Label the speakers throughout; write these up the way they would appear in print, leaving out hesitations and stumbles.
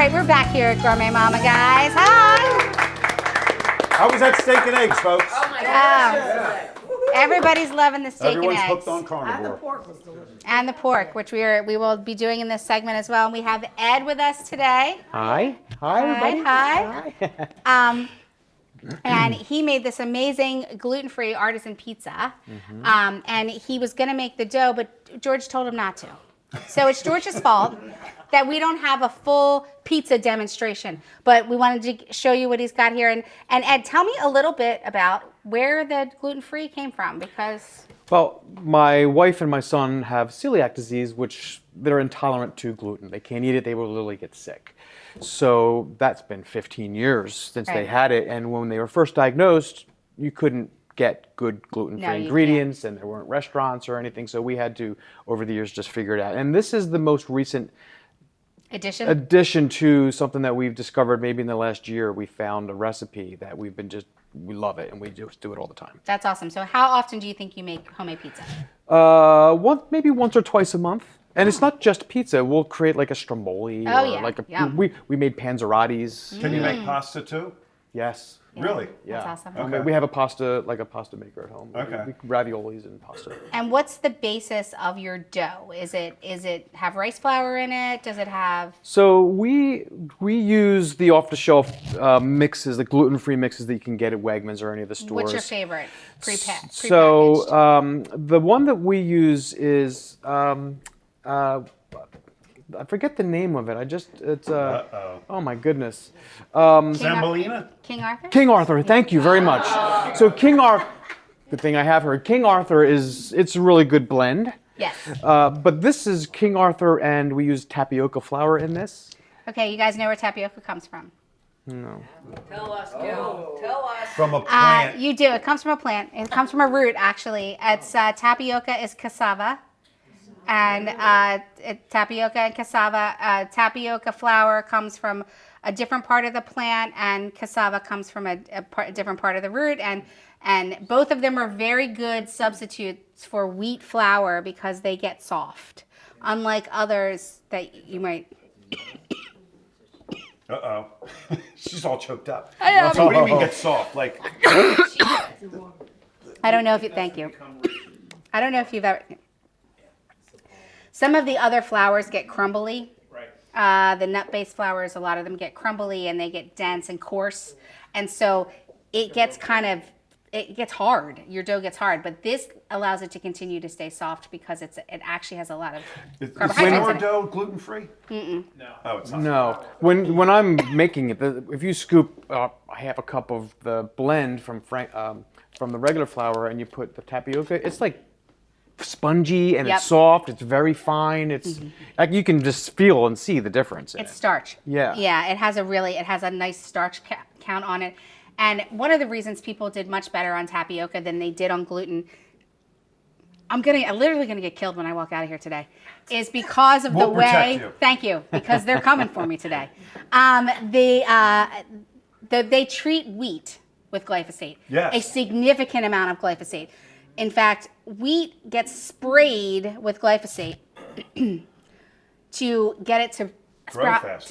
Speaker 1: right, we're back here at Gourmet Mama, guys. Hi.
Speaker 2: How was that steak and eggs, folks?
Speaker 3: Oh my gosh.
Speaker 1: Everybody's loving the steak
Speaker 2: Everyone's
Speaker 1: and eggs.
Speaker 2: hooked on carnivore.
Speaker 3: And the pork was delicious.
Speaker 1: And the pork, which we will be doing in this segment as well. And we have Ed with us today.
Speaker 4: Hi. Hi, everybody.
Speaker 1: Hi. And he made this amazing gluten-free artisan pizza. And he was going to make the dough, but George told him not to. So it's George's fault that we don't have a full pizza demonstration. But we wanted to show you what he's got here. And Ed, tell me a little bit about where the gluten-free came from, because...
Speaker 4: Well, my wife and my son have celiac disease, which they're intolerant to gluten. They can't eat it. They will literally get sick. So that's been 15 years since they had it. And when they were first diagnosed, you couldn't get good gluten-free ingredients, and there weren't restaurants or anything. So we had to, over the years, just figure it out. And this is the most recent addition to something that we've discovered maybe in the last year. We found a recipe that we love it, and we just do it all the time.
Speaker 1: That's awesome. So how often do you think you make homemade pizza?
Speaker 4: Maybe once or twice a month. And it's not just pizza. We'll create like a stromboli. We made panzerottis.
Speaker 2: Can you make pasta too?
Speaker 4: Yes.
Speaker 1: Yeah.
Speaker 2: Really?
Speaker 4: Yeah.
Speaker 1: That's awesome.
Speaker 2: Okay.
Speaker 4: We have a pasta maker at home.
Speaker 2: Okay.
Speaker 4: Raviolis and pasta.
Speaker 1: And what's the basis of your dough? Is it have rice flour in it? Does it have...
Speaker 4: So we use the off-the-shelf mixes, the gluten-free mixes that you can get at Wegmans or any of the stores.
Speaker 1: What's your favorite prepackaged?
Speaker 4: So the one that we use is I forget the name of it. Oh my goodness.
Speaker 2: Semolina?
Speaker 1: King Arthur?
Speaker 4: King Arthur, thank you very much. So King Arthur, good thing I have her. King Arthur it's a really good blend.
Speaker 1: Yes.
Speaker 4: But this is King Arthur, and we use tapioca flour in this.
Speaker 1: Okay, you guys know where tapioca comes from?
Speaker 4: No.
Speaker 3: Tell us, Gil. Tell us.
Speaker 2: From a plant.
Speaker 1: You do. It comes from a plant. It comes from a root, actually. It's tapioca is cassava. And tapioca and cassava. Tapioca flour comes from a different part of the plant, and cassava comes from a different part of the root. And both of them are very good substitutes for wheat flour because they get soft, unlike others that you might...
Speaker 2: Uh-oh. She's all choked up.
Speaker 1: I know.
Speaker 2: So what do you mean get soft? Like...
Speaker 1: I don't know if you... Thank you. I don't know if you've ever... Some of the other flours get crumbly. Right. The nut-based flours, a lot of them get crumbly and they get dense and coarse. And so it gets hard. Your dough gets hard. But this allows it to continue to stay soft because it actually has a lot of carbohydrates
Speaker 2: Is
Speaker 1: in
Speaker 2: your
Speaker 1: it.
Speaker 2: dough gluten-free?
Speaker 1: Mm-mm.
Speaker 2: No. Oh, it's not.
Speaker 4: No. When I'm making it, if you scoop half a cup of the blend from the regular flour and you put the tapioca, it's like spongy and it's soft. It's very fine. It's like you can just feel and see the difference.
Speaker 1: It's starch.
Speaker 4: Yeah.
Speaker 1: Yeah. It has a nice starch count on it. And one of the reasons people did much better on tapioca than they did on gluten, I'm literally gonna get killed when I walk out of here today, is because of the way.
Speaker 2: You.
Speaker 1: Thank you, because they're coming for me today. They treat wheat with glyphosate.
Speaker 2: Yes.
Speaker 1: A significant amount of glyphosate. In fact, wheat gets sprayed with glyphosate to get it to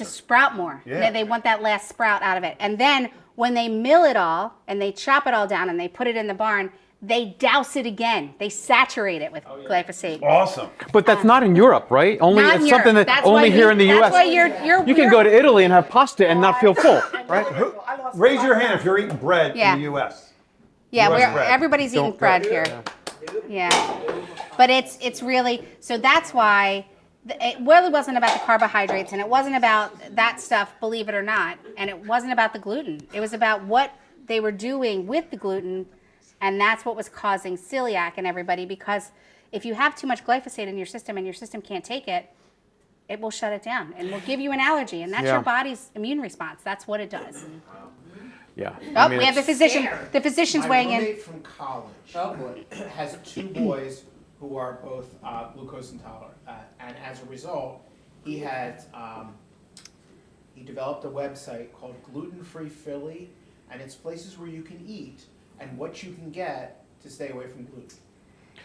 Speaker 1: sprout more.
Speaker 2: Yeah.
Speaker 1: They want that last sprout out of it. And then when they mill it all and they chop it all down and they put it in the barn, they douse it again. They saturate it with glyphosate.
Speaker 2: Awesome.
Speaker 4: But that's not in Europe, right? Only
Speaker 1: Not in
Speaker 4: it's
Speaker 1: Europe.
Speaker 4: something that
Speaker 1: That's
Speaker 4: only
Speaker 1: why
Speaker 4: here in the U.S.
Speaker 1: That's why you're
Speaker 4: You can go to Italy and have pasta and not feel full, right?
Speaker 2: Raise your hand if you're eating bread in the U.S.
Speaker 1: Yeah,
Speaker 2: US bread.
Speaker 1: everybody's eating bread here. Yeah. But it's really, so that's why it really wasn't about the carbohydrates and it wasn't about that stuff, believe it or not, and it wasn't about the gluten. It was about what they were doing with the gluten, and that's what was causing celiac in everybody, because if you have too much glyphosate in your system and your system can't take it, it will shut it down and will give you an allergy, and that's your body's immune response. That's what it does.
Speaker 4: Yeah.
Speaker 1: Oh, we have the physician. The physician's weighing in.
Speaker 5: My roommate from college has two boys who are both glucose intolerant, and as a result, he developed a website called Gluten-Free Philly, and it's places where you can eat and what you can get to stay away from gluten.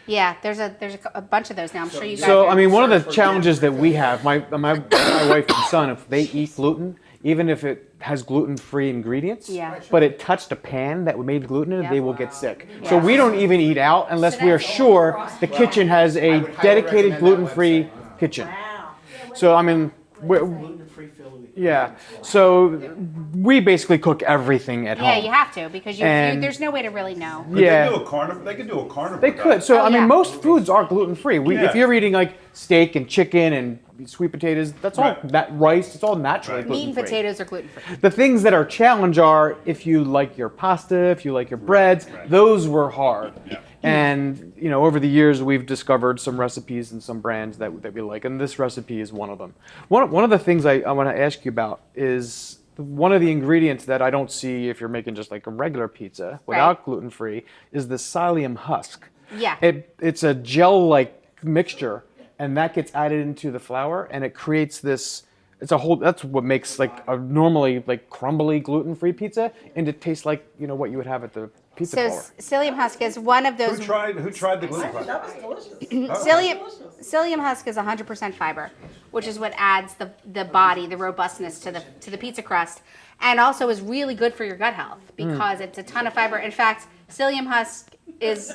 Speaker 1: Yeah, there's a bunch of those now. I'm sure you guys.
Speaker 4: So
Speaker 1: are-
Speaker 4: I mean, one of the challenges that we have, my wife and son, if they eat gluten, even if it has gluten-free ingredients,
Speaker 1: Yeah.
Speaker 4: but it touched a pan that made gluten in it,
Speaker 1: Yeah.
Speaker 4: they will get sick.
Speaker 1: Yeah.
Speaker 4: So we don't even eat out unless we are sure the kitchen has
Speaker 5: I
Speaker 4: a
Speaker 5: would highly
Speaker 4: dedicated
Speaker 5: recommend that
Speaker 4: gluten-free
Speaker 5: website.
Speaker 4: kitchen.
Speaker 3: Wow.
Speaker 4: So I mean, we're,
Speaker 5: Gluten-free Philly.
Speaker 4: yeah. So we basically cook everything at
Speaker 1: Yeah,
Speaker 4: home.
Speaker 1: you have to because
Speaker 4: And-
Speaker 1: there's no way to really know.
Speaker 2: Could
Speaker 4: Yeah.
Speaker 2: they do a carnivore? They could do a carnivore.
Speaker 4: They could. So
Speaker 1: Oh,
Speaker 4: I mean,
Speaker 1: yeah.
Speaker 4: most foods are gluten free.
Speaker 2: Yeah.
Speaker 4: If you're eating like steak and chicken and sweet potatoes, that's all
Speaker 2: Right.
Speaker 4: that rice. It's all naturally
Speaker 2: Right.
Speaker 1: Meat
Speaker 4: gluten
Speaker 1: and
Speaker 4: free.
Speaker 1: potatoes are gluten free.
Speaker 4: The things that are challenge are if you like your pasta, if you like your breads.
Speaker 2: Right.
Speaker 4: Those were hard.
Speaker 2: Yeah.
Speaker 4: And over the years, we've discovered some recipes and some brands that we like, and this recipe is one of them. One of the things I want to ask you about is one of the ingredients that I don't see if you're making just like a regular pizza without
Speaker 1: Right.
Speaker 4: gluten free is the psyllium husk.
Speaker 1: Yeah.
Speaker 4: It's a gel-like mixture, and that gets added into the flour, and it creates this. That's what makes like a normally like crumbly gluten-free pizza, and it tastes like what you would have at the pizza
Speaker 1: So
Speaker 4: parlor.
Speaker 1: psyllium husk is one of
Speaker 2: Who
Speaker 1: those.
Speaker 2: tried the gluten free?
Speaker 3: That was delicious.
Speaker 1: Psyllium husk is 100% fiber, which is what adds the body, the robustness to the pizza crust, and also is really good for your gut health because it's a ton of fiber. In fact, psyllium husk is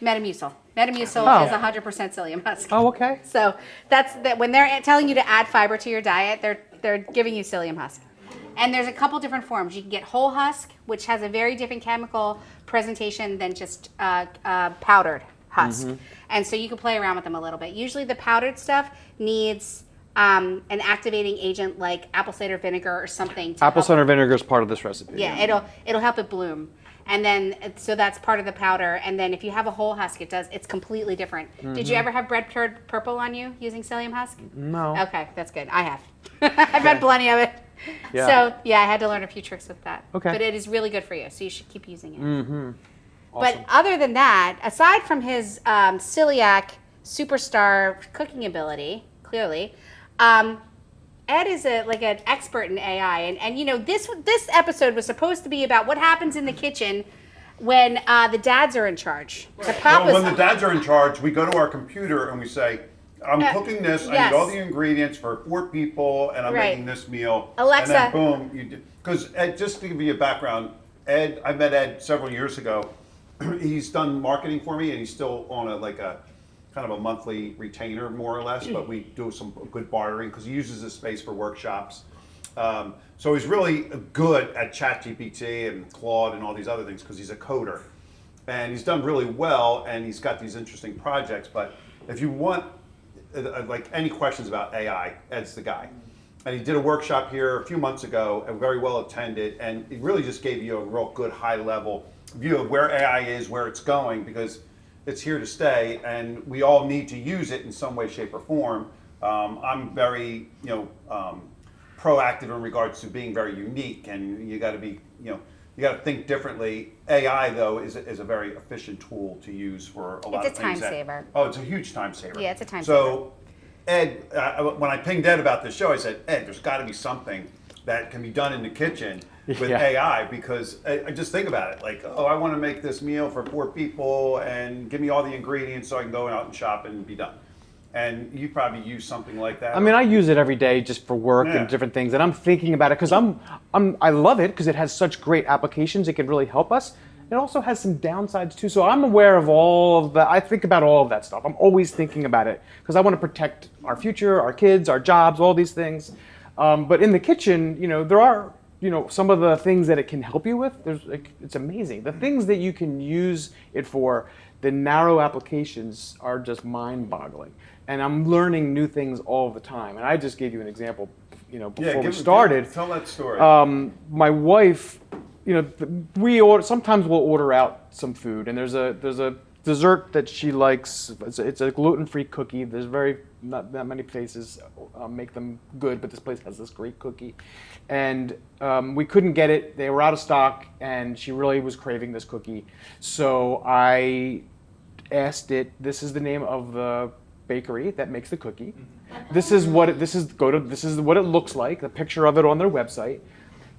Speaker 1: Metamucil. Metamucil
Speaker 4: Oh.
Speaker 1: is 100% psyllium husk.
Speaker 4: Oh, okay.
Speaker 1: So that's that. When they're telling you to add fiber to your diet, they're giving you psyllium husk. And there's a couple different forms. You can get whole husk, which has a very different chemical presentation than just powdered husk. And so you can play around with them a little bit. Usually the powdered stuff needs an activating agent like apple cider vinegar or something. To
Speaker 4: Apple
Speaker 1: help-
Speaker 4: cider vinegar is part of this recipe.
Speaker 1: Yeah, it'll help it bloom. And then so that's part of the powder. And then if you have a whole husk, it's completely different. Did you ever have bread cured purple on you using psyllium husk?
Speaker 4: No.
Speaker 1: Okay, that's good. I have. I've had plenty of it.
Speaker 4: Yeah.
Speaker 1: So yeah, I had to learn a few tricks with that.
Speaker 4: Okay.
Speaker 1: But it is really good for you, so you should keep using it.
Speaker 4: Awesome.
Speaker 1: But other than that, aside from his celiac superstar cooking ability, clearly, Ed is an expert in AI, and this episode was supposed to be about what happens in the kitchen when the dads are in charge. The papas.
Speaker 2: Well, when the dads are in charge, we go to our computer and we say, I'm cooking this, I
Speaker 1: yes.
Speaker 2: need all the ingredients for 4 people, and I'm
Speaker 1: Right.
Speaker 2: making this meal.
Speaker 1: Alexa.
Speaker 2: And then boom, you do. Because Ed, just to give you a background, Ed, I met Ed several years ago. He's done marketing for me, and he's still on a kind of a monthly retainer, more or less, but we do some good bartering because he uses this space for workshops. So he's really good at ChatGPT and Claude and all these other things because he's a coder. And he's done really well, and he's got these interesting projects. But if you want any questions about AI, Ed's the guy. And he did a workshop here a few months ago, and very well attended, and it really just gave you a real good high level view of where AI is, where it's going, because it's here to stay, and we all need to use it in some way, shape, or form. I'm very, proactive in regards to being very unique, and you got to be, you got to think differently. AI, though, is a very efficient tool to use for a lot
Speaker 1: It's
Speaker 2: of
Speaker 1: a
Speaker 2: things.
Speaker 1: time saver.
Speaker 2: Oh, it's a huge time saver.
Speaker 1: Yeah, it's a time
Speaker 2: So, Ed, when I pinged Ed about this show, I said, Ed, there's got to be something that can be done in the kitchen with
Speaker 4: Yeah.
Speaker 2: AI, because I just think about it, like, oh, I want to make this meal for 4 people and give me all the ingredients so I can go out and shop and be done. And you probably use something like that.
Speaker 4: I mean, I use it every day just for work
Speaker 2: Yeah.
Speaker 4: and different things, and I'm thinking about it because I love it because it has such great applications. It can really help us. It also has some downsides too. So I'm aware of all of that. I think about all of that stuff. I'm always thinking about it because I want to protect our future, our kids, our jobs, all these things. But in the kitchen, there are, some of the things that it can help you with. It's amazing. The things that you can use it for, the narrow applications are just mind-boggling. And I'm learning new things all the time. And I just gave you an example, before we started.
Speaker 2: Tell that story.
Speaker 4: My wife, sometimes we'll order out some food, and there's a dessert that she likes. It's a gluten-free cookie. There's not that many places make them good, but this place has this great cookie, and we couldn't get it. They were out of stock, and she really was craving this cookie. So I asked it. This is the name of the bakery that makes the cookie. This is what it looks like. The picture of it on their website.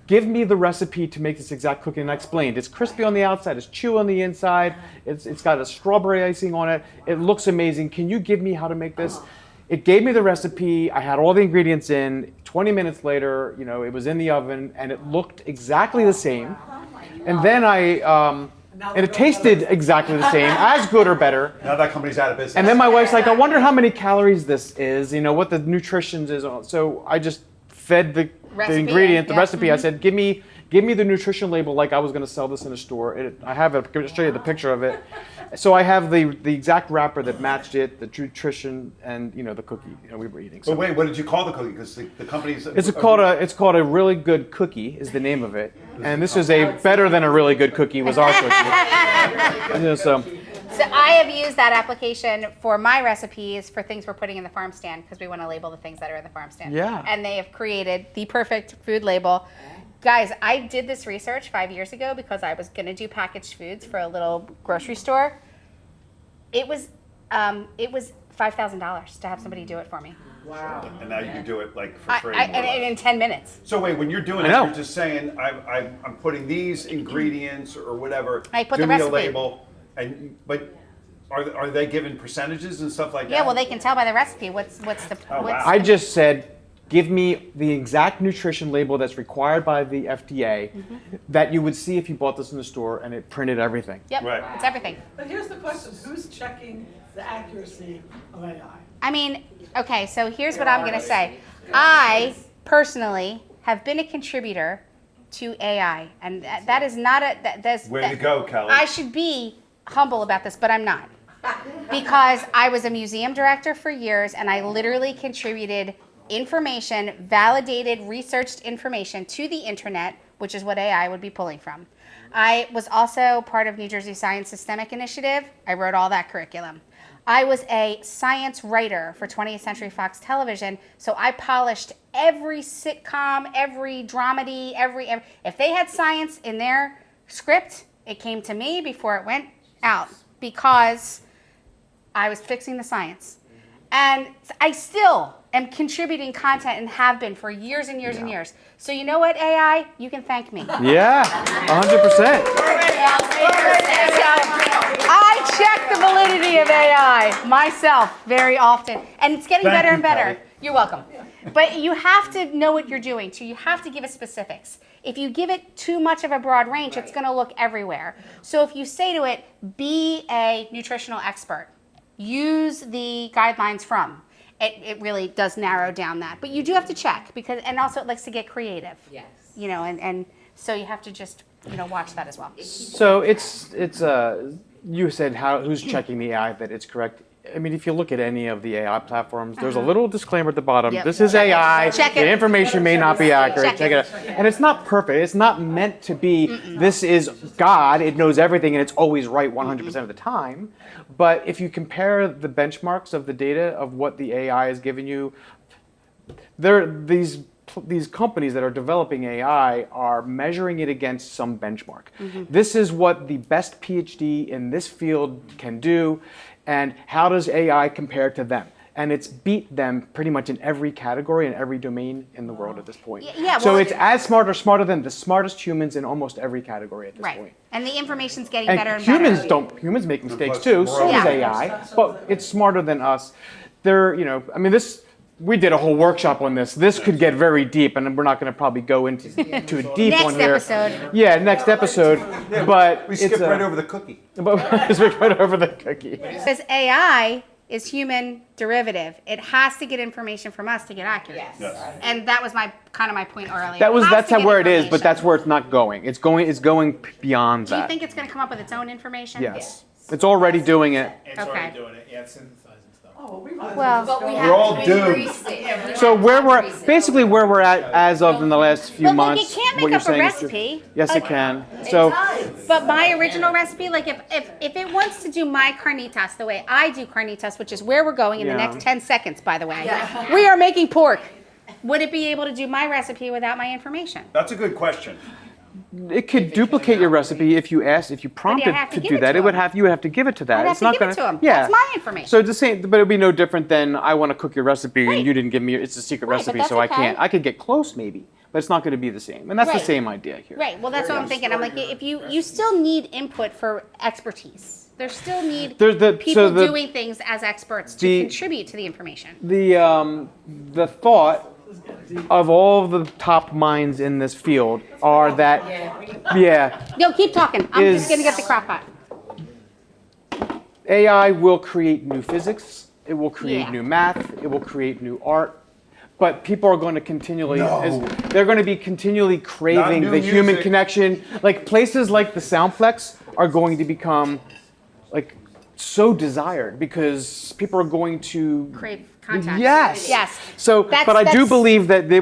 Speaker 4: give me the recipe to make this exact cookie. And I explained, it's crispy on the outside, it's chewy on the inside, it's got a strawberry icing on it, it looks amazing. Can you give me how to make this? It gave me the recipe, I had all the ingredients in, 20 minutes later, it was in the oven, and it looked exactly the same. And then and it tasted exactly the same, as good or better.
Speaker 2: Now that company's out of business.
Speaker 4: And then my wife's like, I wonder how many calories this is, what the nutrition is. So I just fed the ingredient, the recipe. I said, give me the nutrition label like I was going to sell this in a store. I have it. I'll show you the picture of it. So I have the exact wrapper that matched it, the nutrition, and the cookie we were eating. So
Speaker 2: But wait, what did you call the cookie? Because the company's...
Speaker 4: it's called a really good cookie is the name of it, and this is a better than a really good cookie was our cookie. So
Speaker 1: I have used that application for my recipes for things we're putting in the farm stand because we want to label the things that are in the farm stand.
Speaker 4: Yeah.
Speaker 1: And they have created the perfect food label. Guys, I did this research 5 years ago because I was going to do packaged foods for a little grocery store. It was $5,000 to have somebody do it for me.
Speaker 3: Wow.
Speaker 2: And now you can do it for free.
Speaker 1: And in 10 minutes.
Speaker 2: So wait, when you're doing it,
Speaker 4: know.
Speaker 2: you're just saying, I'm putting these ingredients or whatever.
Speaker 1: I put
Speaker 2: give
Speaker 1: the
Speaker 2: me a
Speaker 1: recipe.
Speaker 2: label, but are they given percentages and stuff like that?
Speaker 1: Yeah, well, they can tell by the recipe what's the.
Speaker 2: Oh, wow.
Speaker 4: I just said, give me the exact nutrition label that's required by the FDA that you would see if you bought this in the store, and it printed everything.
Speaker 1: Yep,
Speaker 2: Right.
Speaker 1: it's everything.
Speaker 3: But here's the question, who's checking the accuracy of AI?
Speaker 1: I mean, okay, so here's what I'm going to say. I personally have been a contributor to AI, and that is not
Speaker 2: Way to go, Kelly.
Speaker 1: I should be humble about this, but I'm not. Because I was a museum director for years, and I literally contributed information, validated, researched information to the internet, which is what AI would be pulling from. I was also part of New Jersey Science Systemic Initiative. I wrote all that curriculum. I was a science writer for 20th Century Fox Television, so I polished every sitcom, every dramedy, every if they had science in their script, it came to me before it went out because I was fixing the science. And I still am contributing content and have been for years and years and years. So you know what, AI? You can thank me.
Speaker 4: Yeah, 100%.
Speaker 1: So I check the validity of AI myself very often. And it's getting
Speaker 2: Thank
Speaker 1: better
Speaker 2: you,
Speaker 1: and better.
Speaker 2: Kelly.
Speaker 1: You're welcome. But you have to know what you're doing too. You have to give it specifics. If you give it too much of a broad range, it's going to look everywhere. So if you say to it, be a nutritional expert, use the guidelines from. It really does narrow down that. But you do have to check and also it likes to get creative.
Speaker 3: Yes.
Speaker 1: And so you have to just, watch that as well.
Speaker 4: So you said who's checking the AI that it's correct. I mean, if you look at any of the AI platforms, there's a little disclaimer at the bottom.
Speaker 1: Yep.
Speaker 4: This is
Speaker 1: Check it.
Speaker 4: AI.
Speaker 1: Check it.
Speaker 4: The information may not be accurate.
Speaker 1: Check
Speaker 4: Check it out. And it's not perfect. It's not meant to be, this is God. It knows everything and it's always right 100% of the time. But if you compare the benchmarks of the data of what the AI has given you, these companies that are developing AI are measuring it against some benchmark. This is what the best PhD in this field can do, and how does AI compare to them? And it's beat them pretty much in every category and every domain in the world at this point.
Speaker 1: Yeah,
Speaker 4: so
Speaker 1: well,
Speaker 4: it's as smart or smarter than the smartest humans in almost every category at this
Speaker 1: Right.
Speaker 4: point.
Speaker 1: And the information's getting
Speaker 4: And
Speaker 1: better and
Speaker 4: humans make mistakes too, so
Speaker 1: Yeah.
Speaker 4: does AI, but it's smarter than us. We did a whole workshop on this. This could get very deep, and we're not going to probably go into a deep
Speaker 1: Next
Speaker 4: one here.
Speaker 1: episode.
Speaker 4: Yeah, next episode. But
Speaker 2: We skipped right over the cookie.
Speaker 4: But skipped right over the cookie.
Speaker 1: Because AI is human derivative. It has to get information from us to get accurate.
Speaker 2: Yes.
Speaker 1: And that was my point earlier.
Speaker 4: That's where it is, but that's where it's not going. It's going beyond
Speaker 1: Do you
Speaker 4: that.
Speaker 1: think it's going to come up with its own information?
Speaker 4: Yes. It's already doing it.
Speaker 5: It's
Speaker 1: Okay.
Speaker 5: already doing it. Yeah, it's synthesizing stuff.
Speaker 3: Oh, we might
Speaker 1: Well,
Speaker 3: well,
Speaker 2: We're all doomed.
Speaker 4: So where we're at as of in the last few
Speaker 1: But
Speaker 4: months.
Speaker 1: look, it can't
Speaker 4: what
Speaker 1: make
Speaker 4: you're
Speaker 1: up a
Speaker 4: saying is true.
Speaker 1: recipe.
Speaker 4: Yes, it can. So
Speaker 1: But my original recipe, like if it wants to do my carnitas the way I do carnitas, which is where we're going in the
Speaker 4: Yeah.
Speaker 1: next 10 seconds, by the way, we are making pork. Would it be able to do my recipe without my information?
Speaker 2: That's a good question.
Speaker 4: it could duplicate your recipe if you prompted
Speaker 1: have to
Speaker 4: to
Speaker 1: give
Speaker 4: do
Speaker 1: it
Speaker 4: that.
Speaker 1: to
Speaker 4: You would
Speaker 1: them.
Speaker 4: have to give it to that.
Speaker 1: I'd have
Speaker 4: It's
Speaker 1: to
Speaker 4: not
Speaker 1: give
Speaker 4: gonna.
Speaker 1: it to 'em.
Speaker 4: Yeah.
Speaker 1: That's my information.
Speaker 4: So the same, but it'd be no different than I want to cook your recipe
Speaker 1: Right.
Speaker 4: and you didn't give me. It's a secret
Speaker 1: Right, but
Speaker 4: recipe,
Speaker 1: that's
Speaker 4: so I
Speaker 1: okay.
Speaker 4: can't. I could get close maybe, but it's not going to be the same. And that's the
Speaker 1: Right.
Speaker 4: same idea here.
Speaker 1: Right. Well, that's what I'm thinking. I'm like, if you still need input for expertise. There still need people doing things as experts to contribute to the information.
Speaker 4: The thought of all the top minds in this field are that,
Speaker 1: No, keep talking. I'm just going to get the crock pot.
Speaker 4: AI will create new physics, it will create
Speaker 1: Yeah.
Speaker 4: new math, it will create new art, but people are going to continually, they're going to be continually craving
Speaker 2: new
Speaker 4: the human
Speaker 2: music.
Speaker 4: connection. Like places like the SoundPlex are going to become like so desired because people are going to
Speaker 1: Crave contact.
Speaker 4: Yes.
Speaker 1: Yes.
Speaker 4: So, but I do
Speaker 1: that's-
Speaker 4: believe that it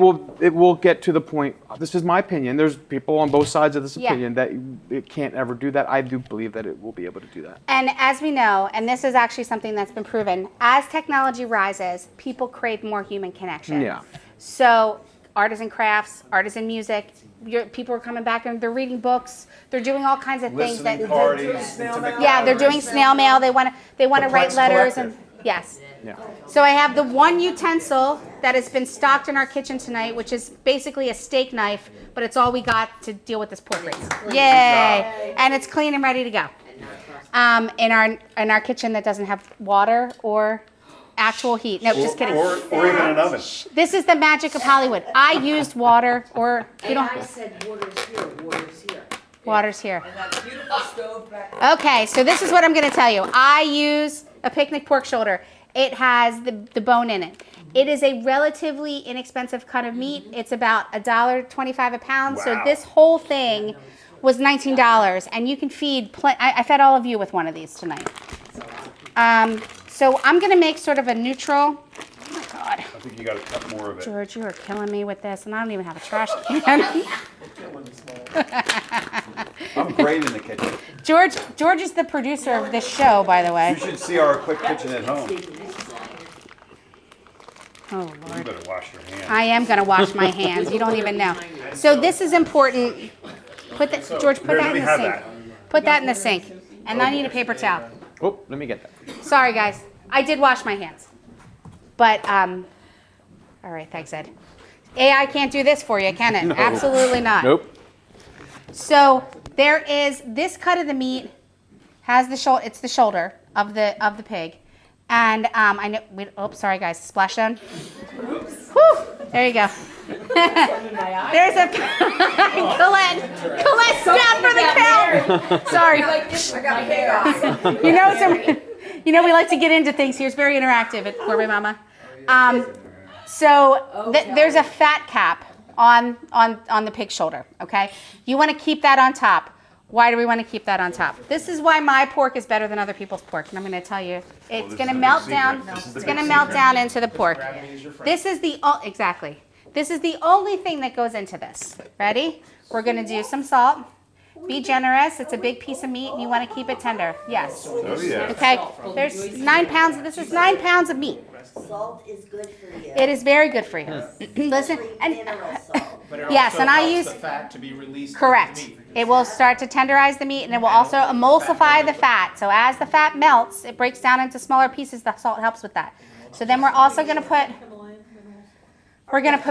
Speaker 4: will get to the point. This is my opinion. There's people on both sides of this
Speaker 1: Yeah.
Speaker 4: opinion that it can't ever do that. I do believe that it will be able to do that.
Speaker 1: And as we know, and this is actually something that's been proven, as technology rises, people crave more human connection.
Speaker 4: Yeah.
Speaker 1: So artisan crafts, artisan music, people are coming back and they're reading books. They're doing all kinds of things
Speaker 2: Listening
Speaker 1: that.
Speaker 2: parties.
Speaker 1: Yeah, they're doing snail mail. They want to write
Speaker 2: Plex
Speaker 1: letters
Speaker 2: Collective.
Speaker 1: and yes.
Speaker 4: Yeah.
Speaker 1: So I have the one utensil that has been stocked in our kitchen tonight, which is basically a steak knife, but it's all we got to deal with this pork rinse. Yay! And it's clean and ready to go. In our kitchen that doesn't have water or actual heat. No, just kidding.
Speaker 2: Or even an oven.
Speaker 1: This is the magic of Hollywood. I used water or you
Speaker 6: And I
Speaker 1: don't.
Speaker 6: said water's here, water's here.
Speaker 1: Water's here.
Speaker 3: And that beautiful stove back there.
Speaker 1: Okay, so this is what I'm going to tell you. I use a picnic pork shoulder. It has the bone in it. It is a relatively inexpensive cut of meat. It's about $1.25 a pound. So
Speaker 2: Wow.
Speaker 1: this whole thing was $19, and you can feed. I fed all of you with one of these tonight. So I'm going to make sort of a neutral. Oh my God,
Speaker 2: I think you got to cut more of it.
Speaker 1: George, you are killing me with this, and I don't even have a trash can.
Speaker 2: I'm great in the kitchen.
Speaker 1: George is the producer of this show, by the way.
Speaker 2: You should see our quick kitchen at home.
Speaker 1: Oh
Speaker 2: You
Speaker 1: Lord.
Speaker 2: better wash your hands.
Speaker 1: I am going to wash my hands. You don't even know. So this is important. George, put
Speaker 2: Here,
Speaker 1: that
Speaker 2: let
Speaker 1: in
Speaker 2: me
Speaker 1: the
Speaker 2: have
Speaker 1: sink.
Speaker 2: that.
Speaker 1: Put that in the sink. And I need a paper towel.
Speaker 4: Oh, let me get that.
Speaker 1: Sorry, guys. I did wash my hands. But, all right, thanks, Ed. AI can't do this for you, can it?
Speaker 4: No.
Speaker 1: Absolutely not.
Speaker 4: Nope.
Speaker 1: So there is this cut of the meat has the shoulder. It's the shoulder of the pig, and I know. Sorry guys, splashdown. Whew, there you go. There's a Colette's down for the count. Sorry.
Speaker 3: I got chaos.
Speaker 1: You know we like to get into things here. It's very interactive at Gourmet Mama. There's a fat cap on the pig shoulder, okay? You want to keep that on top. Why do we want to keep that on top? This is why my pork is better than other people's pork, and I'm going to tell you. It's
Speaker 2: this
Speaker 1: going to
Speaker 2: is the
Speaker 1: melt
Speaker 2: big
Speaker 1: down.
Speaker 2: secret. This is the
Speaker 1: It's
Speaker 2: big
Speaker 1: going to melt
Speaker 2: secret.
Speaker 1: down into the pork.
Speaker 5: Gravity is your friend.
Speaker 1: This is exactly. This is the only thing that goes into this. Ready? We're going to do some salt. Be generous. It's a big piece of meat, and you want to keep it tender. Yes.
Speaker 2: Oh, yeah.
Speaker 1: Okay. There's 9 pounds. This is 9 pounds of meat.
Speaker 6: Salt is good for you.
Speaker 1: It is very good for you. Listen, and
Speaker 6: Mineral salt.
Speaker 5: But it
Speaker 1: Yes,
Speaker 5: also
Speaker 1: and I
Speaker 5: helps
Speaker 1: use-
Speaker 5: the fat to be released.
Speaker 1: correct.
Speaker 5: into the meat.
Speaker 1: It will start to tenderize the meat, and it will also emulsify the fat. So as the fat melts, it breaks down into smaller pieces. The salt helps with that. So then we're also going to put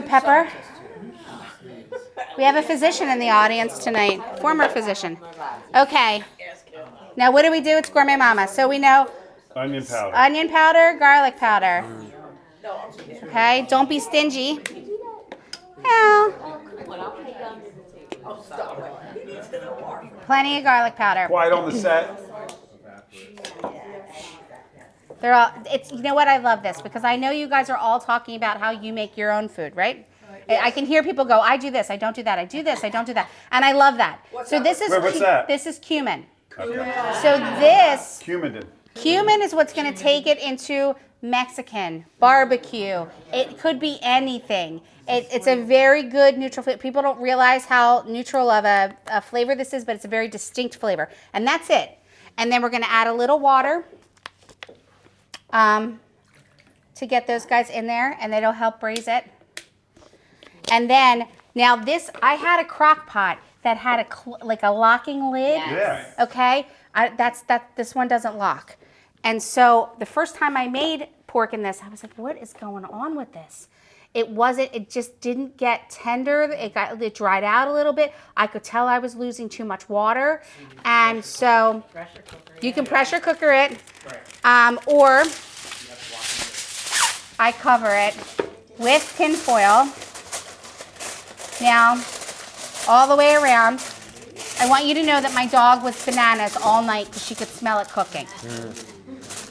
Speaker 1: pepper. We have a physician in the audience tonight, former physician. Okay. Now what do? It's Gourmet Mama. So we know
Speaker 2: Onion powder.
Speaker 1: onion powder, garlic powder. Okay, don't be stingy. Well, plenty of garlic powder.
Speaker 2: Quiet on the set.
Speaker 1: They're all. It's. You know what? I love this because I know you guys are all talking about how you make your own food, right? I can hear people go, "I do this, I don't do that. I do this, I don't do that," and I love that. So this is
Speaker 2: Wait, what's that?
Speaker 1: this is cumin.
Speaker 2: Okay.
Speaker 1: So this
Speaker 2: Cumin.
Speaker 1: cumin is what's going to take it into Mexican barbecue. It could be anything. It's a very good neutral flavor. People don't realize how neutral of a flavor this is, but it's a very distinct flavor, and that's it. And then we're going to add a little water. To get those guys in there, and it'll help braise it. And then, now this, I had a crock pot that had like a locking lid.
Speaker 2: Yeah.
Speaker 1: Okay, this one doesn't lock. And so the first time I made pork in this, I was like, what is going on with this? it just didn't get tender. It dried out a little bit. I could tell I was losing too much water. And so you can pressure cooker it, or I cover it with tin foil. Now, all the way around. I want you to know that my dog was bananas all night because she could smell it cooking.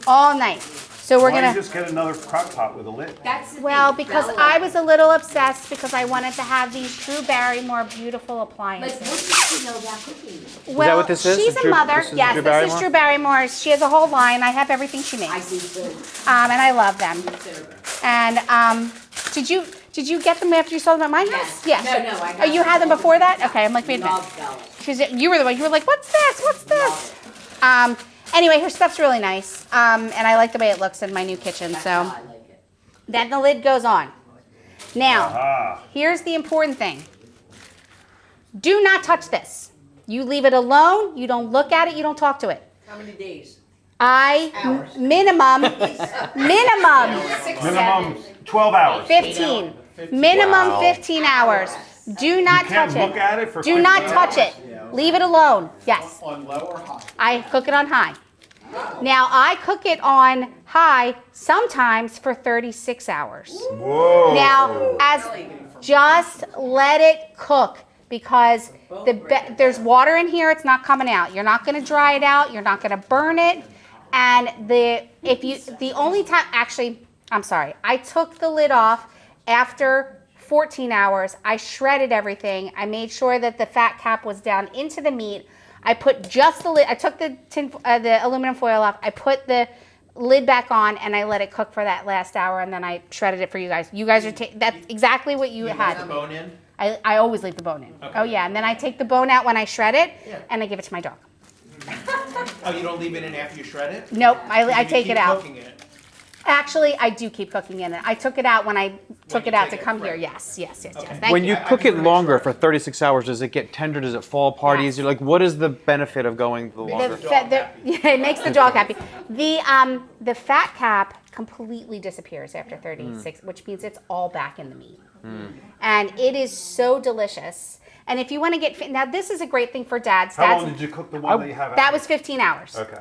Speaker 1: All night. So we're
Speaker 2: Why
Speaker 1: gonna.
Speaker 2: don't you just get another crock pot with a lid?
Speaker 1: Well, because I was a little obsessed because I wanted to have these Drew Barrymore beautiful
Speaker 6: Like,
Speaker 1: appliances.
Speaker 6: what does she know about cooking?
Speaker 1: Well,
Speaker 4: what this is?
Speaker 1: she's a
Speaker 4: Drew-
Speaker 1: mother.
Speaker 4: this is
Speaker 1: Yes,
Speaker 4: Drew
Speaker 1: this is
Speaker 4: Barrymore?
Speaker 1: Drew Barrymore's. She has a whole line. I have everything she
Speaker 6: I
Speaker 1: makes,
Speaker 6: do too.
Speaker 1: and I love them. And did you get them after you saw them at my house?
Speaker 6: Yes.
Speaker 1: Yes.
Speaker 6: No, I got
Speaker 1: Oh, you had them before that? Okay, I'm like, wait a minute.
Speaker 6: Love going.
Speaker 1: Because you were the one. You were like, "What's this? What's this?" Anyway, her stuff's really nice, and I like the way it looks in my new kitchen. So
Speaker 6: I like it.
Speaker 1: then the lid goes on. Now,
Speaker 2: Ah,
Speaker 1: here's the important thing. Do not touch this. You leave it alone. You don't look at it. You don't talk to it.
Speaker 3: How many days?
Speaker 1: Minimum
Speaker 2: 12 hours.
Speaker 1: 15. Minimum 15 hours. Do not
Speaker 2: Can't
Speaker 1: touch it.
Speaker 2: look at it for
Speaker 1: Do
Speaker 2: 15
Speaker 1: not
Speaker 2: hours?
Speaker 1: touch it. Leave it alone. Yes.
Speaker 5: On low or high?
Speaker 1: I cook it on high. Now, I cook it on high sometimes for 36 hours.
Speaker 2: Whoa.
Speaker 1: Now, just let it cook because there's water in here. It's not coming out. You're not going to dry it out. You're not going to burn it. And the only time, actually, I'm sorry, I took the lid off after 14 hours. I shredded everything. I made sure that the fat cap was down into the meat. I put just the lid. I took the aluminum foil off. I put the lid back on, and I let it cook for that last hour, and then I shredded it for you guys. You guys are that's exactly what you had.
Speaker 5: Leave the bone in?
Speaker 1: I always leave the bone in.
Speaker 5: Okay.
Speaker 1: Oh yeah, and then I take the bone out when I shred it, and I give it to my dog.
Speaker 5: Oh, you don't leave it in after you shred it?
Speaker 1: Nope, I
Speaker 5: You
Speaker 1: take
Speaker 5: keep
Speaker 1: it out.
Speaker 5: cooking it.
Speaker 1: Actually, I do keep cooking in it. I took it out when I took
Speaker 5: you
Speaker 1: it out
Speaker 5: take
Speaker 1: to
Speaker 5: it,
Speaker 1: come here.
Speaker 5: right.
Speaker 1: Yes.
Speaker 5: Okay.
Speaker 1: Thank
Speaker 4: When
Speaker 1: you.
Speaker 4: you
Speaker 5: I
Speaker 4: cook
Speaker 5: just
Speaker 4: it
Speaker 5: wanna make
Speaker 4: longer
Speaker 5: sure.
Speaker 4: for 36 hours, does it get tender? Does it fall apart
Speaker 1: Yes.
Speaker 4: easier? Like, what is the benefit of going the longer?
Speaker 1: Yeah, it makes the dog happy. The fat cap completely disappears after 36, which means it's all back in the meat. And it is so delicious. And if you want to get now, this is a great thing for dads.
Speaker 2: How
Speaker 1: Dads,
Speaker 2: long did you cook the one that you have out?
Speaker 1: that was 15 hours.
Speaker 2: Okay.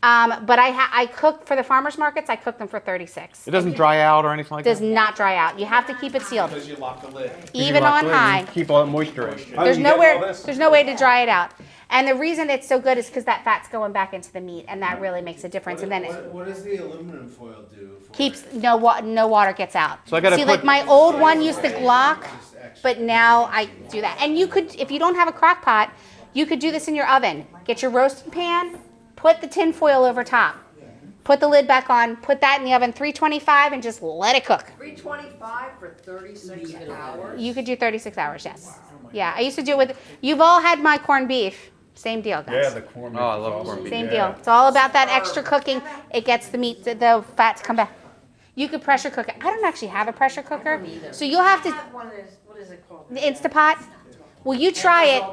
Speaker 1: But I cook for the farmers markets. I cook them for 36.
Speaker 4: It doesn't dry out or anything like
Speaker 1: Does
Speaker 4: that?
Speaker 1: not dry out. You have to keep it sealed,
Speaker 5: Because you lock the lid.
Speaker 1: even on high.
Speaker 4: Keep all that moisture in.
Speaker 2: How
Speaker 1: There's
Speaker 2: do you get all
Speaker 1: nowhere.
Speaker 2: this?
Speaker 1: There's no way to dry it out. And the reason it's so good is because that fat's going back into the meat, and that really makes a difference. And then it
Speaker 7: What does the aluminum foil do? For
Speaker 1: keeps no water gets out.
Speaker 4: So I gotta
Speaker 1: see,
Speaker 4: put-
Speaker 1: like my old one used to glock, but now I do that. And you could, if you don't have a crock pot, you could do this in your oven. Get your roasting pan, put the tin foil over top, put the lid back on, put that in the oven 325, and just let it cook.
Speaker 3: 325 for 36 hours?
Speaker 1: You could do 36 hours, yes. Yeah, I used to do it with. You've all had my corned beef. Same deal, guys.
Speaker 2: Yeah, the corn beef.
Speaker 4: Oh, I
Speaker 2: is
Speaker 4: love
Speaker 2: awesome.
Speaker 4: corned beef.
Speaker 1: Same
Speaker 2: Yeah.
Speaker 1: deal. It's all about that extra cooking. It gets the meat, the fat to come back. You could pressure cook it. I don't actually have a pressure cooker, so you'll have to.
Speaker 3: One is, what is it called?
Speaker 1: The Instapot. Well, you try it,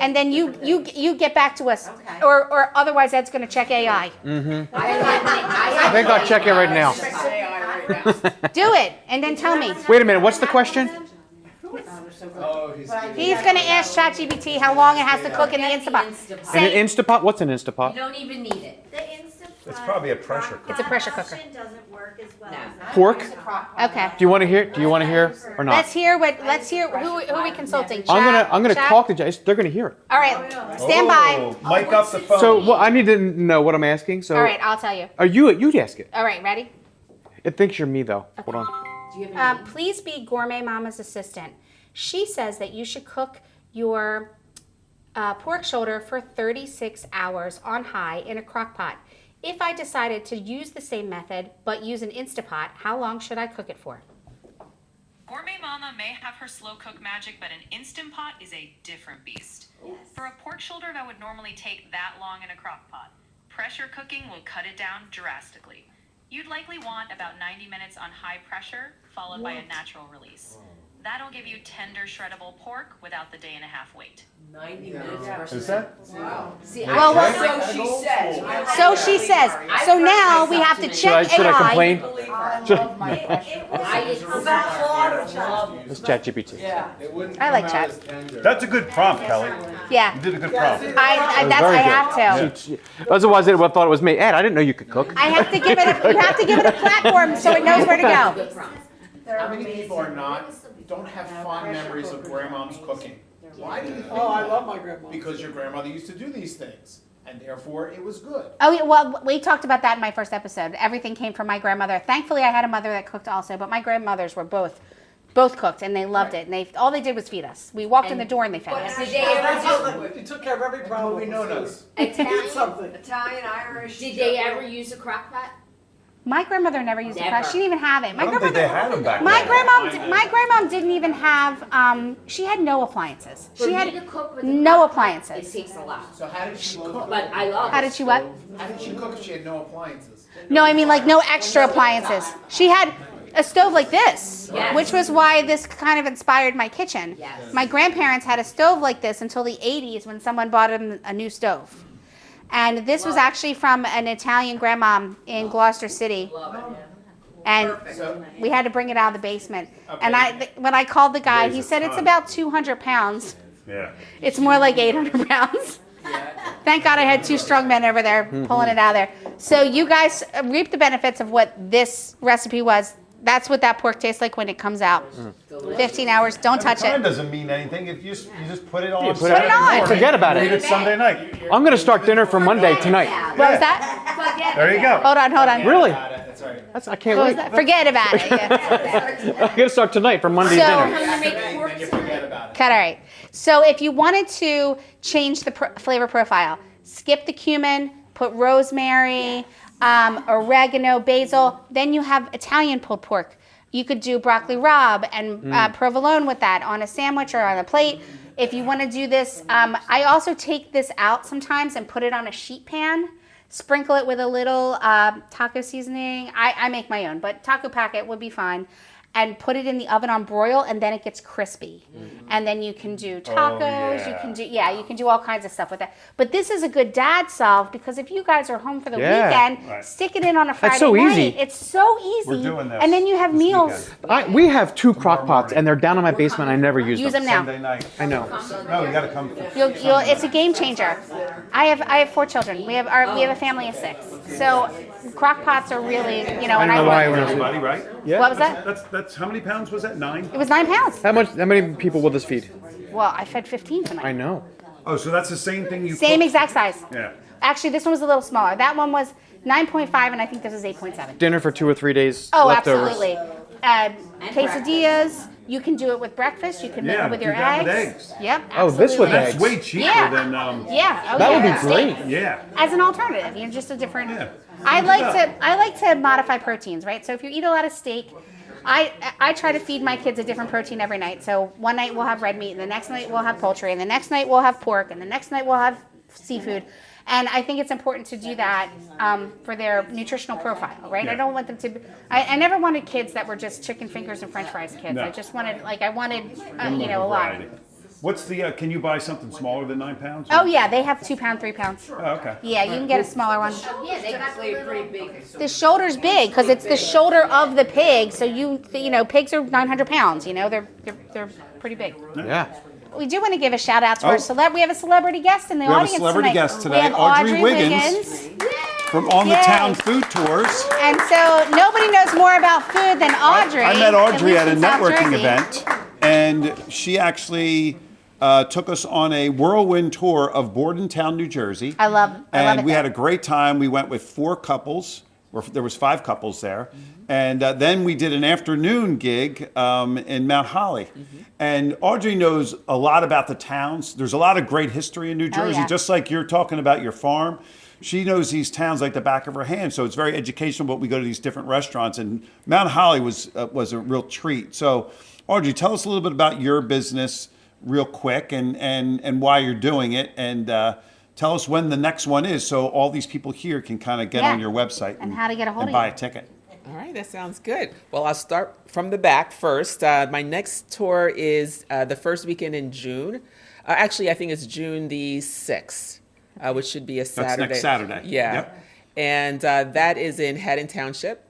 Speaker 1: and then you get back to us,
Speaker 6: Okay.
Speaker 1: or otherwise Ed's going to check AI.
Speaker 4: I think I'll check it right now.
Speaker 1: Do it, and then tell me.
Speaker 4: Wait a minute, what's the question?
Speaker 7: Oh, he's
Speaker 1: He's going to ask ChatGPT how long it has to cook in the Instapot.
Speaker 4: In
Speaker 1: Say,
Speaker 4: an Instapot? What's an Instapot?
Speaker 6: You don't even need it.
Speaker 8: The Instapot.
Speaker 2: It's probably a pressure cooker.
Speaker 1: It's a pressure cooker.
Speaker 8: option doesn't work as well
Speaker 6: No.
Speaker 8: as that.
Speaker 4: Pork?
Speaker 1: okay.
Speaker 4: Do you want to hear? Do you want to hear or not?
Speaker 1: Let's hear who are we consulting?
Speaker 4: I'm gonna
Speaker 1: Chat?
Speaker 4: talk to Jess. They're gonna hear it.
Speaker 1: All right, stand by.
Speaker 2: Oh, mic up the phone.
Speaker 4: So I need to know what I'm asking. So
Speaker 1: All right, I'll tell you.
Speaker 4: are you ask it?
Speaker 1: All right, ready?
Speaker 4: It thinks you're me though. Hold on.
Speaker 6: Do you have any?
Speaker 1: Please be Gourmet Mama's assistant. She says that you should cook your pork shoulder for 36 hours on high in a crock pot. If I decided to use the same method but use an Instapot, how long should I cook it for?
Speaker 9: Gourmet Mama may have her slow cook magic, but an Instant Pot is a different beast. For a pork shoulder that would normally take that long in a crock pot, pressure cooking will cut it down drastically. You'd likely want about 90 minutes on high pressure, followed by a natural release. That'll give you tender, shreddable pork without the day-and-a-half wait.
Speaker 6: 90 minutes versus.
Speaker 2: Is that?
Speaker 6: See,
Speaker 1: Well,
Speaker 6: so she says.
Speaker 1: So she says. So now we have to check
Speaker 4: Should I
Speaker 1: AI.
Speaker 4: complain?
Speaker 3: love my pressure.
Speaker 4: It's ChatGPT.
Speaker 3: Yeah.
Speaker 7: It wouldn't
Speaker 1: I like
Speaker 7: come out
Speaker 1: chat.
Speaker 7: as tender.
Speaker 2: That's a good prompt, Kelly.
Speaker 1: Yeah.
Speaker 2: You did a good prompt.
Speaker 1: I have to.
Speaker 4: Otherwise, they would have thought it was me. Ed, I didn't know you could cook.
Speaker 1: I have to give it. You have to give it a platform so it knows where to go.
Speaker 5: How many people don't have fond memories of grandmom's cooking? Why do you think
Speaker 3: Oh, I
Speaker 5: that?
Speaker 3: love my grandma.
Speaker 5: Because your grandmother used to do these things, and therefore it was good.
Speaker 1: Oh, yeah, well, we talked about that in my first episode. Everything came from my grandmother. Thankfully, I had a mother that cooked also, but my grandmothers were both cooked, and they loved it. And all they did was feed us. We walked in the door and they fed us.
Speaker 6: Did they ever
Speaker 3: You took care of every problem.
Speaker 5: We know those.
Speaker 6: do
Speaker 3: Eat
Speaker 6: Italian?
Speaker 3: something.
Speaker 7: Italian, Irish.
Speaker 6: Did they ever use a crock pot?
Speaker 1: My grandmother never used a
Speaker 6: Never.
Speaker 1: press. She didn't even have it.
Speaker 2: I don't think they had them back
Speaker 1: My
Speaker 2: then.
Speaker 1: grandmom didn't even have. She had no appliances.
Speaker 6: For
Speaker 1: She
Speaker 6: me
Speaker 1: had
Speaker 6: to cook with a
Speaker 1: no
Speaker 6: crock pot,
Speaker 1: appliances.
Speaker 6: It takes a lot.
Speaker 5: So how did she cook?
Speaker 6: But I love
Speaker 1: How
Speaker 6: it.
Speaker 1: did she what?
Speaker 5: How did she cook if she had no appliances?
Speaker 1: No, I mean like no extra appliances. She had a stove like this,
Speaker 6: Yes.
Speaker 1: which was why this kind of inspired my kitchen.
Speaker 6: Yes.
Speaker 1: My grandparents had a stove like this until the 80s when someone bought them a new stove. And this was actually from an Italian grandmom in Gloucester City.
Speaker 6: Love it.
Speaker 1: And
Speaker 5: So,
Speaker 1: we had to bring it out of the basement.
Speaker 5: Okay.
Speaker 1: And when I called the guy,
Speaker 2: Weighs
Speaker 1: he
Speaker 2: a
Speaker 1: said it's
Speaker 2: ton.
Speaker 1: about 200 pounds.
Speaker 2: Yeah.
Speaker 1: It's more like 800 pounds. Thank God I had two strong men over there pulling it out of there. So you guys reap the benefits of what this recipe was. That's what that pork tastes like when it comes out. 15 hours. Don't touch
Speaker 2: Time
Speaker 1: it.
Speaker 2: doesn't mean anything. If you just put it on.
Speaker 4: put
Speaker 1: it on.
Speaker 4: Forget about
Speaker 2: Eat
Speaker 4: it.
Speaker 2: it Sunday night.
Speaker 4: I'm going to start dinner for Monday tonight.
Speaker 1: What was that?
Speaker 6: Forget
Speaker 2: There you go.
Speaker 1: Hold on.
Speaker 4: Really?
Speaker 5: That's right.
Speaker 4: I can't
Speaker 1: What was
Speaker 4: wait.
Speaker 1: that? Forget about it. Yeah.
Speaker 4: I'm going to start tonight for Monday
Speaker 1: So-
Speaker 4: dinner.
Speaker 5: Then you forget about it.
Speaker 1: Cut, all right. So if you wanted to change the flavor profile, skip the cumin, put rosemary, oregano, basil, then you have Italian pulled pork. You could do broccoli rabe and provolone with that on a sandwich or on a plate. If you want to do this, I also take this out sometimes and put it on a sheet pan. Sprinkle it with a little taco seasoning. I make my own, but taco packet would be fine. And put it in the oven on broil, and then it gets crispy. And then you can do tacos.
Speaker 2: yeah.
Speaker 1: You can do all kinds of stuff with that. But this is a good dad solve because if you guys are home for the
Speaker 4: Yeah.
Speaker 1: weekend,
Speaker 2: Right.
Speaker 1: stick it in on a Friday
Speaker 4: so
Speaker 1: night.
Speaker 4: easy.
Speaker 1: It's so easy.
Speaker 2: We're doing this
Speaker 1: and then you have
Speaker 2: this
Speaker 1: meals.
Speaker 2: weekend.
Speaker 4: We have 2 crock pots, and they're down in my basement. I never use
Speaker 1: Use
Speaker 4: them.
Speaker 1: them now.
Speaker 2: Sunday night.
Speaker 4: I know.
Speaker 2: No, you got to come.
Speaker 1: It's a game changer. I have 4 children. We have a family of 6. So crock pots are really,
Speaker 4: I
Speaker 1: and
Speaker 4: don't know why
Speaker 1: I
Speaker 4: when I was-
Speaker 2: Everybody, right?
Speaker 4: Yeah.
Speaker 1: what was that?
Speaker 2: That's how many pounds was that? 9.
Speaker 1: It was 9 pounds.
Speaker 4: How many people will this feed?
Speaker 1: Well, I fed 15 tonight.
Speaker 4: I know.
Speaker 2: Oh, so that's the same thing you.
Speaker 1: Same
Speaker 2: cooked?
Speaker 1: exact size.
Speaker 2: Yeah.
Speaker 1: Actually, this one was a little smaller. That one was 9.5, and I think this is 8.7.
Speaker 4: Dinner for 2 or 3 days.
Speaker 1: Oh,
Speaker 4: leftovers.
Speaker 1: absolutely. Quesadillas. You can do it with breakfast. You can make
Speaker 2: Yeah,
Speaker 1: it with your
Speaker 2: do that
Speaker 1: eggs.
Speaker 2: with eggs.
Speaker 1: Yep.
Speaker 4: Oh, this with
Speaker 1: absolutely.
Speaker 2: That's
Speaker 4: eggs.
Speaker 2: way cheaper
Speaker 1: Yeah.
Speaker 2: than.
Speaker 1: Yeah. Oh,
Speaker 4: That
Speaker 1: yeah.
Speaker 4: would be
Speaker 1: Steak.
Speaker 4: great.
Speaker 2: Yeah.
Speaker 1: As an alternative, just a different.
Speaker 2: Yeah.
Speaker 1: I like to modify proteins, right? So if you eat a lot of steak, I try to feed my kids a different protein every night. So one night we'll have red meat, and the next night we'll have poultry, and the next night we'll have pork, and the next night we'll have seafood. And I think it's important to do that for their nutritional profile, right?
Speaker 2: Yeah.
Speaker 1: I don't want them to. I never wanted kids that were just chicken fingers and French fries kids.
Speaker 2: No.
Speaker 1: I just wanted, a lot.
Speaker 2: Variety. What's the? Can you buy something smaller than 9 pounds?
Speaker 1: Oh yeah, they have 2 pound, 3 pounds.
Speaker 2: Oh, okay.
Speaker 1: Yeah, you can get a smaller one.
Speaker 6: Yeah, they got
Speaker 7: Actually, pretty big.
Speaker 1: The shoulder's big because it's the shoulder of the pig. So pigs are 900 pounds. They're pretty big.
Speaker 4: Yeah.
Speaker 1: We do want to give a shout out to our celeb. We have a celebrity guest in the
Speaker 2: We have a
Speaker 1: audience
Speaker 2: celebrity
Speaker 1: tonight.
Speaker 2: guest today,
Speaker 1: We have
Speaker 2: Audrey Wiggins. From On the
Speaker 1: Yay.
Speaker 2: Town Food Tours.
Speaker 1: And so nobody knows more about food than Audrey.
Speaker 2: I met Audrey at a
Speaker 1: lives in South
Speaker 2: networking
Speaker 1: Jersey.
Speaker 2: event, and she actually took us on a whirlwind tour of Bordentown, New Jersey.
Speaker 1: I love it
Speaker 2: And we
Speaker 1: there.
Speaker 2: had a great time. We went with 4 couples. There was 5 couples there. And then we did an afternoon gig in Mount Holly. And Audrey knows a lot about the towns. There's a lot of great history in New Jersey,
Speaker 1: yeah.
Speaker 2: just like you're talking about your farm. She knows these towns like the back of her hand, so it's very educational. But we go to these different restaurants, and Mount Holly was a real treat. So, Audrey, tell us a little bit about your business, real quick, and why you're doing it, and tell us when the next one is, so all these people here can kind of get
Speaker 1: Yeah.
Speaker 2: on your website
Speaker 1: And how to get a hold
Speaker 2: and
Speaker 1: of
Speaker 2: buy
Speaker 1: you.
Speaker 2: a ticket.
Speaker 8: All right, that sounds good. Well, I'll start from the back first. My next tour is the first weekend in June. Actually, I think it's June the 6th, which should be a Saturday.
Speaker 2: next Saturday.
Speaker 8: Yeah.
Speaker 2: Yep.
Speaker 8: And that is in Haddon Township.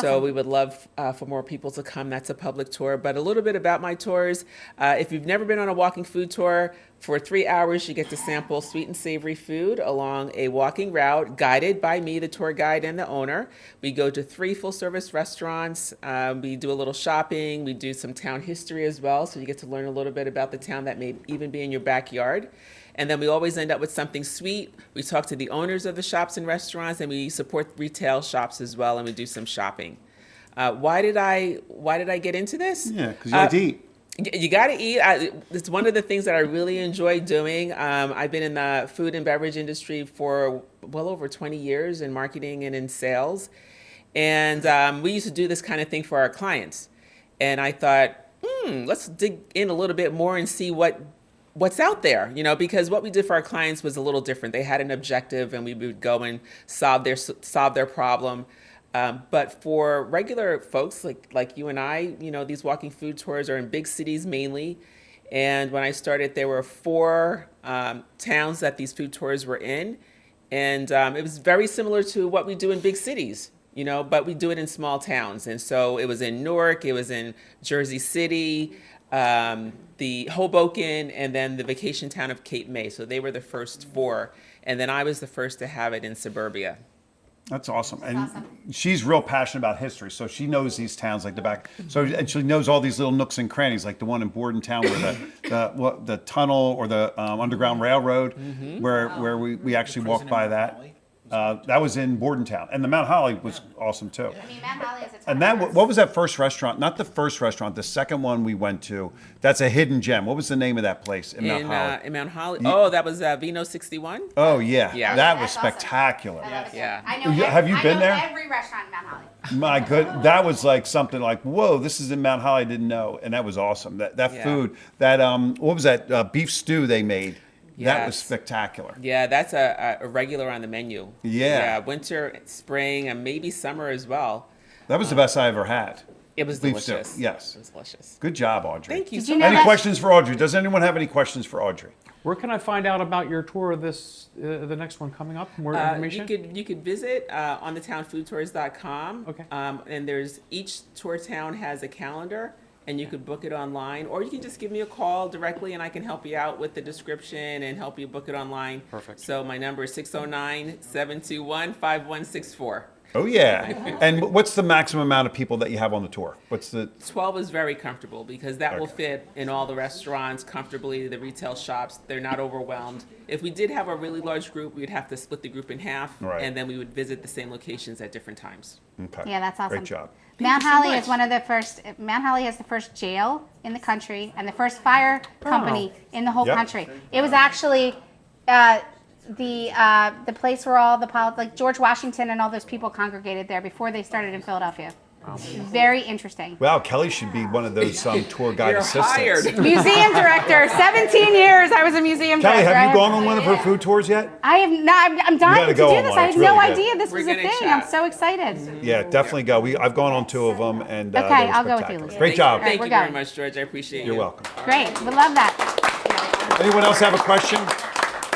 Speaker 8: So we would love for more people to come. That's a public tour. But a little bit about my tours. If you've never been on a walking food tour, for 3 hours you get to sample sweet and savory food along a walking route guided by me, the tour guide, and the owner. We go to 3 full-service restaurants. We do a little shopping. We do some town history as well, so you get to learn a little bit about the town that may even be in your backyard. And then we always end up with something sweet. We talk to the owners of the shops and restaurants, and we support retail shops as well, and we do some shopping. Why did I get into this?
Speaker 2: Yeah, because you like to eat.
Speaker 8: You got to eat. It's one of the things that I really enjoy doing. I've been in the food and beverage industry for well over 20 years in marketing and in sales. And we used to do this kind of thing for our clients. And I thought, let's dig in a little bit more and see what's out there, because what we did for our clients was a little different. They had an objective, and we would go and solve their problem. But for regular folks like you and I, these walking food tours are in big cities mainly. And when I started, there were 4 towns that these food tours were in. And it was very similar to what we do in big cities, but we do it in small towns. And so it was in Newark, it was in Jersey City, the Hoboken, and then the vacation town of Cape May. So they were the first 4. And then I was the first to have it in suburbia.
Speaker 2: That's awesome. And she's real passionate about history, so she knows these towns like the back. And she knows all these little nooks and crannies, like the one in Bordentown where the tunnel or the Underground Railroad, where we actually walked by that. That was in Bordentown, and the Mount Holly was awesome too.
Speaker 1: I mean, Mount Holly is a ton
Speaker 2: And
Speaker 1: of
Speaker 2: that
Speaker 1: bars.
Speaker 2: what was that first restaurant? Not the first restaurant, the second one we went to. That's a hidden gem. What was the name of that place in Mount Holly?
Speaker 8: In Mount Holly. Oh, that was Vino 61.
Speaker 2: Oh yeah,
Speaker 8: Yeah.
Speaker 2: that was
Speaker 1: That's awesome.
Speaker 2: spectacular.
Speaker 1: I love it.
Speaker 8: Yeah.
Speaker 1: I know.
Speaker 2: Have you been there?
Speaker 1: Every restaurant in Mount Holly.
Speaker 2: My good, that was like something like, whoa, this is in Mount Holly. I didn't know, and that was awesome. That
Speaker 8: Yeah.
Speaker 2: food, that what was that beef stew they made? That was
Speaker 8: Yes.
Speaker 2: spectacular.
Speaker 8: Yeah, that's a regular on the menu.
Speaker 2: Yeah.
Speaker 8: Winter, spring, and maybe summer as well.
Speaker 2: That was the best I ever had.
Speaker 8: It was
Speaker 2: Beef stew,
Speaker 8: delicious.
Speaker 2: yes.
Speaker 8: It was delicious.
Speaker 2: Good job, Audrey.
Speaker 8: Thank you
Speaker 1: Did
Speaker 8: so
Speaker 1: you know
Speaker 8: much.
Speaker 2: Any
Speaker 1: that-
Speaker 2: questions for Audrey? Does anyone have any questions for Audrey?
Speaker 4: Where can I find out about your tour? The next one coming up. More information.
Speaker 8: You could visit on thetownfoodtours.com.
Speaker 4: Okay.
Speaker 8: And there's each tour town has a calendar, and you could book it online, or you can just give me a call directly, and I can help you out with the description and help you book it online.
Speaker 4: Perfect.
Speaker 8: So my number is 609-721-5164.
Speaker 2: Oh yeah. And what's the maximum amount of people that you have on the tour? What's the
Speaker 8: 12 is very comfortable because that will
Speaker 2: Okay.
Speaker 8: fit in all the restaurants comfortably, the retail shops. They're not overwhelmed. If we did have a really large group, we'd have to split the group in half,
Speaker 2: Right.
Speaker 8: and then we would visit the same locations at different times.
Speaker 2: Okay.
Speaker 1: Yeah, that's awesome.
Speaker 2: Great job.
Speaker 1: Mount
Speaker 8: you so
Speaker 1: Holly
Speaker 8: much.
Speaker 1: is one of the first. Mount Holly has the first jail in the country and the first fire company in the whole
Speaker 2: Yep.
Speaker 1: country. It was actually the place where all the like George Washington and all those people congregated there before they started in Philadelphia. Very interesting.
Speaker 2: Wow, Kelly should be one of those tour guide
Speaker 8: You're
Speaker 2: assistants.
Speaker 8: hired.
Speaker 1: Museum director, 17 years. I was a museum
Speaker 2: Kelly,
Speaker 1: director.
Speaker 2: have you gone on one of her food tours yet?
Speaker 1: I have not. I'm dying
Speaker 2: gotta
Speaker 1: to
Speaker 2: go
Speaker 1: do
Speaker 2: on
Speaker 1: this.
Speaker 2: one.
Speaker 1: I
Speaker 2: It's
Speaker 1: had no
Speaker 2: really good.
Speaker 1: idea this
Speaker 8: We're
Speaker 1: was a
Speaker 8: gonna
Speaker 1: thing.
Speaker 8: chat.
Speaker 1: I'm so excited.
Speaker 2: Yeah, definitely go. I've gone on 2 of them, and
Speaker 1: Okay,
Speaker 2: they were
Speaker 1: I'll go with you,
Speaker 2: spectacular.
Speaker 1: Lisa.
Speaker 2: Great job.
Speaker 8: Thank
Speaker 1: we're
Speaker 8: you very
Speaker 1: going.
Speaker 8: much, George. I appreciate
Speaker 2: You're
Speaker 8: you.
Speaker 2: welcome.
Speaker 1: Great. We love that.
Speaker 2: Anyone else have a question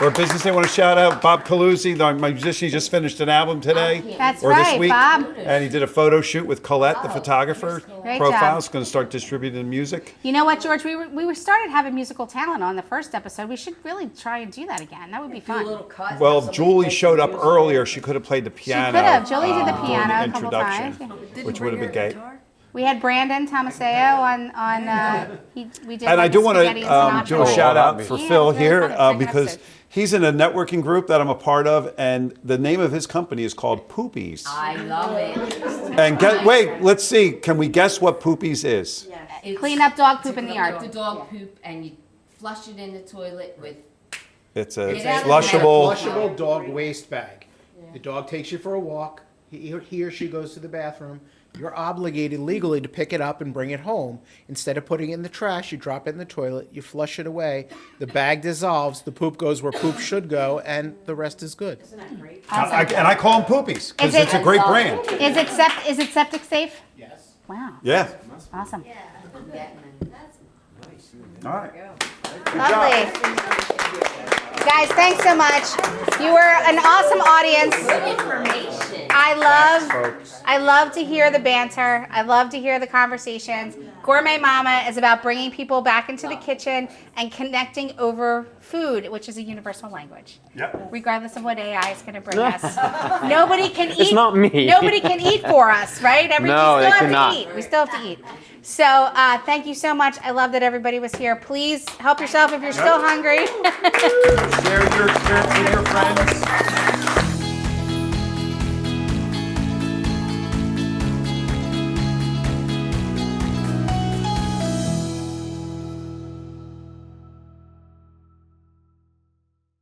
Speaker 2: or a business they want to shout out? Bob Caluzzi, my musician, he just finished an album today.
Speaker 1: That's
Speaker 2: or this
Speaker 1: right,
Speaker 2: week,
Speaker 1: Bob.
Speaker 2: And he did a photo shoot with Colette, the photographer.
Speaker 1: Great
Speaker 2: Profile.
Speaker 1: job.
Speaker 2: It's going to start distributing music.
Speaker 1: You know what, George? We started having musical talent on the first episode. We should really try and do that again. That would be
Speaker 6: Do a
Speaker 1: fun.
Speaker 6: little cut.
Speaker 2: Well,
Speaker 6: Somebody
Speaker 2: Julie
Speaker 6: plays
Speaker 2: showed
Speaker 6: the
Speaker 2: up
Speaker 6: music.
Speaker 2: earlier. She could have played the
Speaker 1: She
Speaker 2: piano.
Speaker 1: could have. Julie did the
Speaker 2: during
Speaker 1: piano
Speaker 2: the
Speaker 1: a couple
Speaker 2: introduction,
Speaker 1: times.
Speaker 2: which would have been great.
Speaker 1: We had Brandon Tomaseo on. We did.
Speaker 2: And I
Speaker 1: like
Speaker 2: do
Speaker 1: a
Speaker 2: want
Speaker 1: spaghetti
Speaker 2: to
Speaker 1: and
Speaker 2: do a
Speaker 1: cilantro.
Speaker 2: shout out for
Speaker 1: Yeah,
Speaker 2: Phil
Speaker 1: it was really
Speaker 2: here
Speaker 1: fun. Second
Speaker 2: because
Speaker 1: episode.
Speaker 2: he's in a networking group that I'm a part of, and the name of his company is called Poopies.
Speaker 6: I love it.
Speaker 2: And wait, let's see. Can we guess what Poopies is?
Speaker 6: It's
Speaker 1: Clean up dog poop
Speaker 6: to
Speaker 1: in the
Speaker 6: clean up
Speaker 1: yard.
Speaker 6: the dog poop, and you flush it in the toilet with.
Speaker 2: It's a
Speaker 6: It's a
Speaker 2: flushable.
Speaker 5: Flushable dog waste bag. The dog takes you for a walk. He or she goes to the bathroom. You're obligated legally to pick it up and bring it home. Instead of putting it in the trash, you drop it in the toilet, you flush it away, the bag dissolves, the poop goes where poop should go, and the rest is good.
Speaker 2: And I call them Poopies because
Speaker 1: Is it-
Speaker 2: it's a great brand.
Speaker 1: Is it septic safe?
Speaker 5: Yes.
Speaker 1: Wow.
Speaker 2: Yeah.
Speaker 1: Awesome.
Speaker 2: All right.
Speaker 1: Lovely. Guys, thanks so much. You were an awesome audience.
Speaker 6: Information.
Speaker 1: I love to hear the banter. I love to hear the conversations. Gourmet Mama is about bringing people back into the kitchen and connecting over food, which is a universal language.
Speaker 2: Yep.
Speaker 1: Regardless of what AI is going to bring us. Nobody can eat.
Speaker 4: It's not me.
Speaker 1: Nobody can eat for us, right?
Speaker 4: No,
Speaker 1: we
Speaker 4: they
Speaker 1: still have
Speaker 4: cannot.
Speaker 1: to eat. We still have to eat. So thank you so much. I love that everybody was here. Please help yourself if you're still hungry.
Speaker 2: Share your experience with your friends.